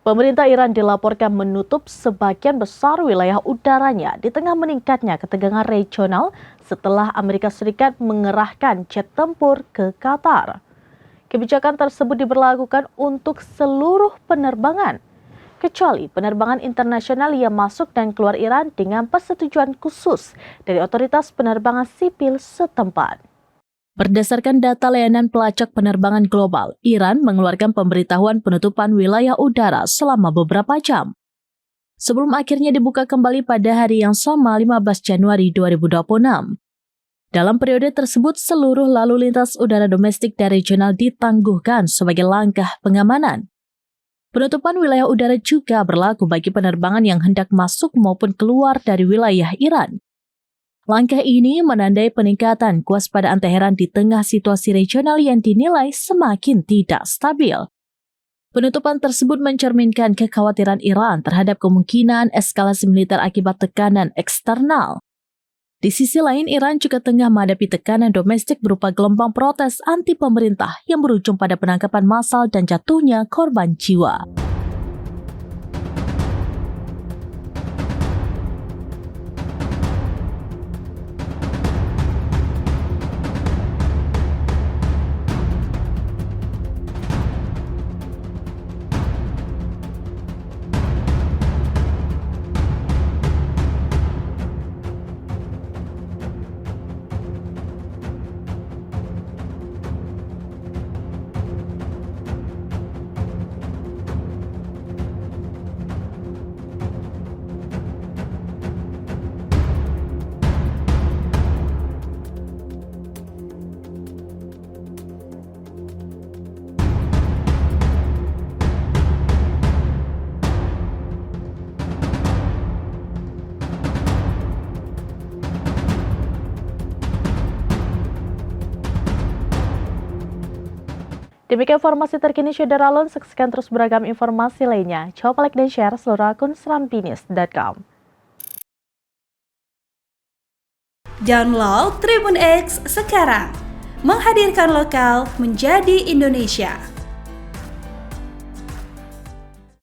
Pemerintah Iran dilaporkan menutup sebagian besar wilayah udaranya di tengah meningkatnya ketegangan regional setelah Amerika Serikat mengerahkan jet tempur ke Qatar. Kebijakan tersebut diberlakukan untuk seluruh penerbangan, kecuali penerbangan internasional yang masuk dan keluar Iran dengan persetujuan khusus dari otoritas penerbangan sipil setempat. Berdasarkan data layanan pelacak penerbangan global, Iran mengeluarkan pemberitahuan penutupan wilayah udara selama beberapa jam. Sebelum akhirnya dibuka kembali pada hari yang sama 15 Januari 2026. Dalam periode tersebut, seluruh lalu lintas udara domestik dan regional ditangguhkan sebagai langkah pengamanan. Penutupan wilayah udara juga berlaku bagi penerbangan yang hendak masuk maupun keluar dari wilayah Iran. Langkah ini menandai peningkatan kewaspadaan Teheran di tengah situasi regional yang dinilai semakin tidak stabil. Penutupan tersebut mencerminkan kekhawatiran Iran terhadap kemungkinan eskalasi militer akibat tekanan eksternal. Di sisi lain, Iran juga tengah menghadapi tekanan domestik berupa gelombang protes anti pemerintah yang berujung pada penangkapan massal dan jatuhnya korban jiwa. Demikian informasi terkini Syederalun, saksikan terus beragam informasi lainnya. Coba like dan share seluruh akun serambinis.com. Download Tribun X sekarang, menghadirkan lokal menjadi Indonesia.